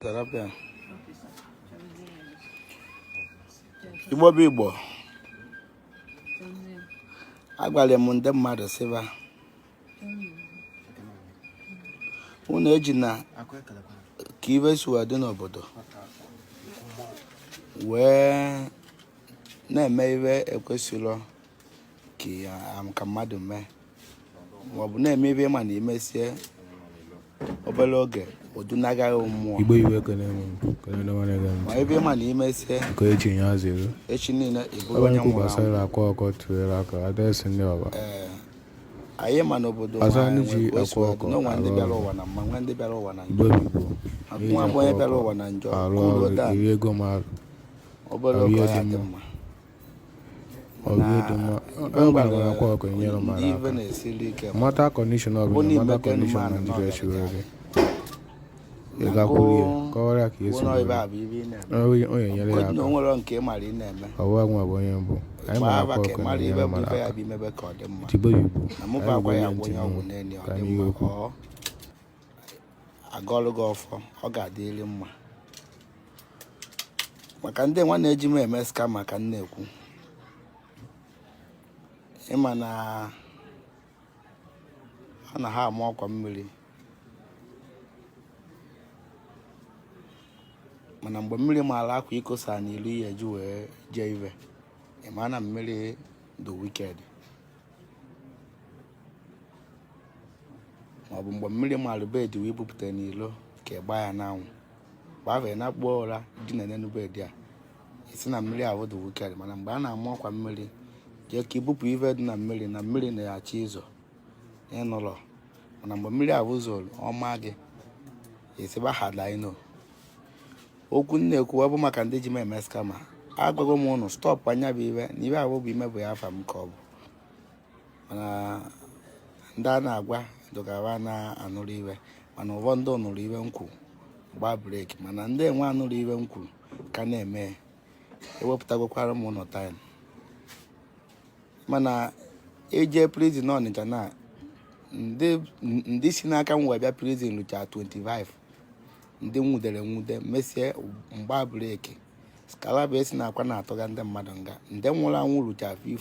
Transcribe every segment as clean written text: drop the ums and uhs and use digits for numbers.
Terapia. Igbo bụ Igbo. Agwara m ndị mmadụ sịba unu eji na ka ibe si dị n'obodo wee na-eme ibe ekwesịrị ka mmadụ mee ma ọ bụ na-eme ibe ma na imesie obere oge odunagaghị mmụọ Igbo iwe ma ebe ma na imesie echi niile ịbụrụ onye nwụrụ anwụ. akwa ọkọ tụere aka adịsị ndị ọba anyị ma n'obodo n'ọnwa ndị bịara ụwa na mma nwa ndị bịara ụwa na njọ nwa bụ onye bịara ụwa na njọ ego marụ obere oge ya dị mma akwa ọkọ nyere mara ibe na-esiri ike mata kọndishọn ọbụla mata kọndishọn Nigeria shiwere kọwara ka esi onye nyere ya aka onwere nke mara ị na-eme ọwa nwa bụ onye mbụ anyị mara akwa ọkọ nyere mara aka Igbo na mụ bụ agwa ya agwa onye ọgwụ n'enyi ọ dị mma ọ agọlụ gị ọfọ ọ ga-adịrị mma maka ndị nwa na-eji m eme ska maka m na-ekwu ịma na ha na ha ama ọkwa mmiri mana mgbe mmiri maara akwa ikosa n'ilu ihe eji wee jee ive ịma na mmiri dị wiked maọbụ mgbe mmiri maara bedi wee bupụta n'ilo ka ịgba ya n'anwụ gbave na kpuo ụra dị na enenu bedi a isi na mmiri ahụ dị wiked mana mgbe a na-ama ọkwa mmiri jee ka ibupụ ive dị na mmiri na-achị ịzọ ịnụlọ mana mgbe mmiri ahụ zoro ọma gị esiba hadaino okwu na-ekwu ọ bụ maka ndị ji m eme skama agwago m ụnụ stọpụ anya bụ ibe na ibe ahụ bụ ime bụ ya afa m ka ọ bụ mana ndị a na-agwa dogara na-anụrụ iwe mana ụfọdụ nụrụ iwe m kwuru gbaa breki mana ndị enwe anụrụ iwe m kwuru ka na-eme ewepụtagokwara m ụnọ taịm mana eje prizin Ọnịcha na ndị si n'aka m wee bịa prizin lụcha 25 ndị nwudere nwude mesie mgba breki skalaba esi na akwa na-atụga ndị mmadụ nga ndị nwụrụ anwụ lụcha 50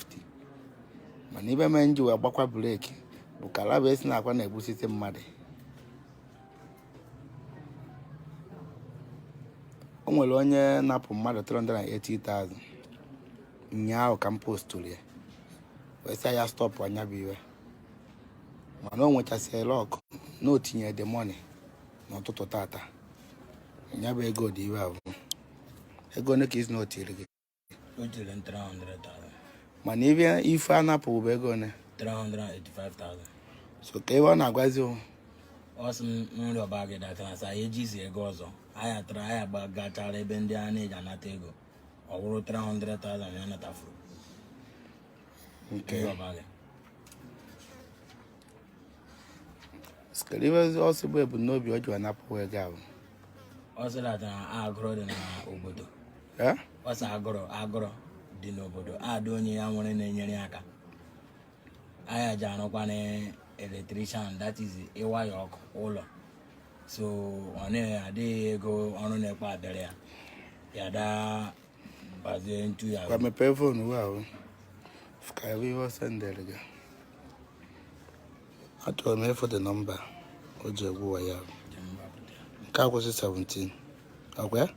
mana ibe mee nji wee gbakwa breki bụ kalaba esi na akwa na-egbusisi mmadụ. O nwere onye napụ mmadụ 380,000 ụnyaahụ ka m postụrụ ya wee sị ya stọpụ anya bụ iwe mana o nwechasịrị ọkụ na o tinye the money n'ụtụtụ tata nya bụ ego dị iwe ahụ ego ole ka isi na o tiri gị mana ife a napụ bụ ego ole 385,000 so ka ebe ọ na-agwazi ọ sị m nri ọba gị datara sa ya ejizi ego ọzọ anyị atara anyị gachara ebe ndị a na-eji anata ego ọ bụrụ 300,000 ya natafuru nke ọba gị skalive ọsọ bụ ebumnobi o ji wee napụ ego ahụ ọ sị datara agụrụ dị n'obodo ọ sị agụrụ dị n'obodo adị onye ya nwere na-enyere ya aka anyị ji arụkwa na electrician that is ịwa ya ọkụ ụlọ so ọ na-adịghị ego ọrụ na-ekpe adịrị ya daa gbazie ntu ya kwa mepee fonu we ahụ ka ebe ihe ọsọ ndere gị achọrọ m efu dị nọmba o ji egwu wa ya nke akwụsị 17 ọkwa ya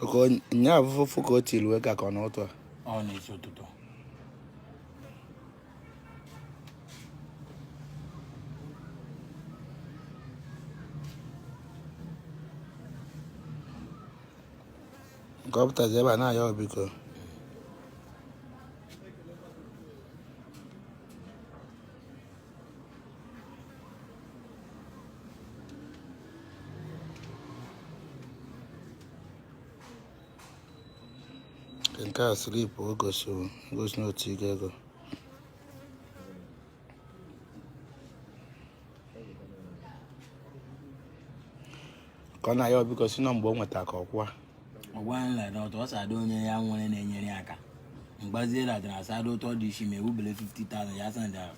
oke nya afụfụ ka o tiri wee ka ọ n'ụtụ a ọ na-esi ụtụtụ nke ọ pụtazi ebe a na-aya obiko nke a slip o gosi n'otu ego ego ka ọ na-aya obiko si na mgbe o nweta ka ọkwa ọgwa nla na ọtọ ọsa dị onye ya nwere na-enyere ya aka mgbazie latara asado ụtọ dị isi ma ewubere 50,000 ya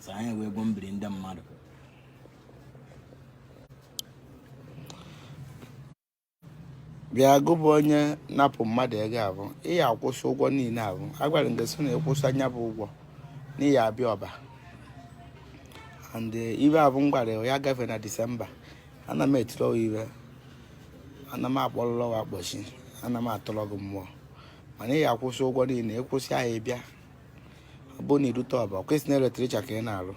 sa anyị wee gwo mbiri ndị mmadụ bịa gụbụ onye napụ mmadụ ego abụ ihe akwụsị ụgwọ niile abụ agwara m gị na ịkwụsị anya bụ ụgwọ n'ihi abịa ọba and iwe abụ m gwara ya gafe na Disemba ana m etiri iwe ana m akpọrọrọ akpọchi ana m atụrọ gị mmụọ mana ihe akwụsị ụgwọ niile ịkwụsị ahụ ịbịa ọ bụ na irute ọba kwesị na eletricha ka ị na-arụ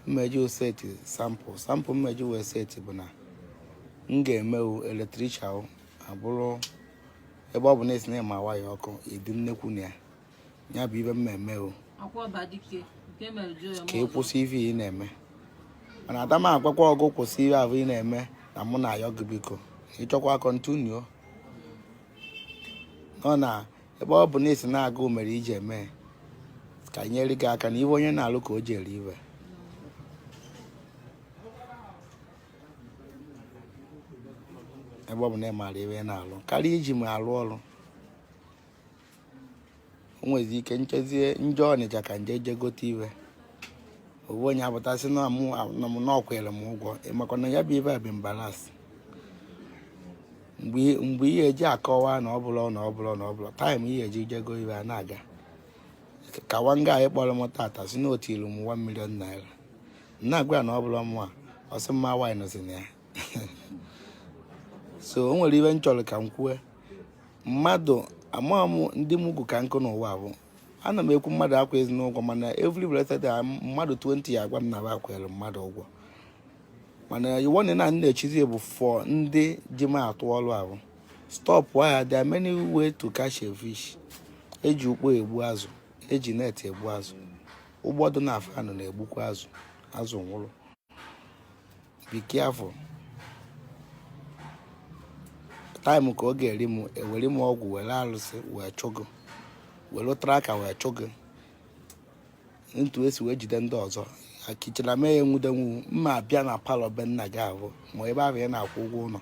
mmeji oseti sampụ mmeji wee seti bụ na m ga-emewu eletricha abụrụ ebe ọ bụ na esi na ịma waya ọkụ ịdị nnekwu na ya bụ ibe mmemme ka ị kwụsị ife ị na-eme mana adama agwakwa ọgụ kwụsị ihe ahụ ị na-eme na mụ na ayọ gị biko ịchọkwa kọntinuo nọ na ebe ọ bụ na esi na-agụ mere iji eme ka nyere gị aka na iwe onye na-alụ ka o ji eri iwe ebe ọ bụ na ị maara iwe na-alụ karịa iji ma alụ ọrụ o nwezi ike nchezie njọ Ọnịcha ka nje je gote iwe owu onye apụtasị na m n'ọkwere m ụgwọ ịmakwa na ya bụ ibe a bụ mbalas mgbe ihe eji akọwa na ọbụla taịm ihe eji jego iwe a na-aga ka wanga anyị kpọrọ m tata si na otilu m 1 million naira na-agwa na ọbụla mụ ọsị mma wine si na ya so o nwere ibe m chọrọ ka m kwue mmadụ ama m ndị mugwu ka nkụ n'ụwa bụ ana m ekwu mmadụ akwa ezinụgwọ mana every blessed mmadụ 20 ya agwa m na akwere mmadụ ụgwọ mana iwone na na-echizi bụ for ndị ji m atụ ọrụ ahụ stop ya there are many way to catch a fish eji ukpo egbu azụ eji net egbu azụ ụgbọ dị na afanụ na-egbukwa azụ nwụrụ be careful time ka ọ ga-eri m ewere m ọgwụ were alụsị wee chụgụ were traka wee chụgụ ntu esi wee jide ndị ọzọ akichara mee ya enwudenwu mma abịa na palọ be nna gị ahụ ma ebe ahụ ya na-akwụ ụgwọ ụlọ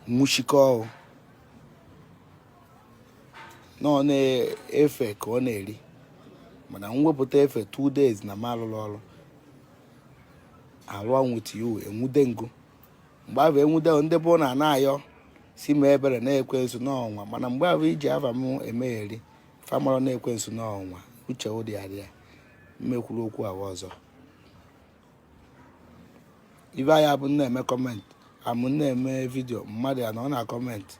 nwụchikọ nọ na-efe ka ọ na-eri mana mwepụta efe 2 days na m alụrụ ọrụ alụ ọnwụ tiyu enwude ngụ mgbe ahụ enwude ndị bụ na na-ayọ si ma ebere na-ekwensu n'ọnwa mana mgbe ahụ iji ava m emegheri famara na-ekwensu n'ọnwa uche ụdị arịa mmekwuru okwu ahụ ọzọ ibe anya bụ na-eme kọmentị amụ na-eme vidio mmadụ ya na ọ na-akọmentị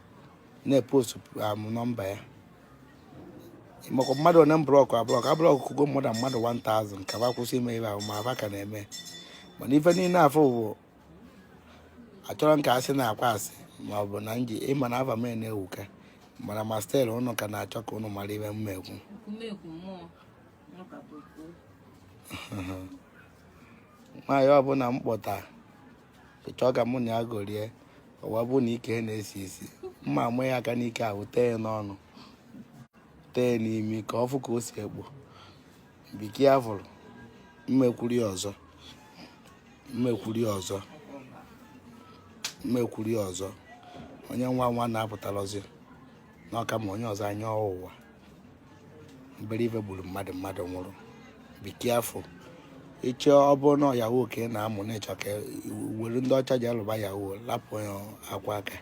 na-epost amụ nọmba ya makwa mmadụ one blọkụ ablọkụ kụgo mmadụ 1000 ka ba kwụsị ime ibe ahụ ma aba ka na-eme mana ife niile afọ bụ achọrọ ka asị na-akwa asị ma ọ bụ na nji ịma na ava m na-ewuka mana ma stel ụnụ ka na-achọ ka ụnụ mara ibe mmekwu nwaanyị ọbụla m kpọta chọọ ka mụ na ya gorie ọwa bụ na ike na-esi isi mma amụ ya aka n'ike ahụ tee ya n'ọnụ tee n'imi ka ọ fụ ka o si ekpo biki afụrụ mmekwuri ọzọ onye nwa na-apụtarozi n'ọka ma onye ọzọ anya ọwụwa mbere ife gburu mmadụ nwụrụ biki afọ eche ọ bụrụ na yahu ka ị na-amụ na-ịchọ ka were ndị ọcha ji alụba yahu lapụ ya akwa aka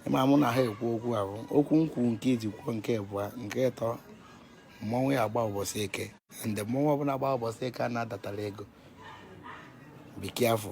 ịma mụ na ha ekwu okwu ahụ okwu nkwu nke izi kwuo nke abụọ nke ịtọ mmọnwụ ya agba ụbọchị eke ndị mmọnwụ ọbụla gba ụbọchị eke a na-adatara ego biki afọ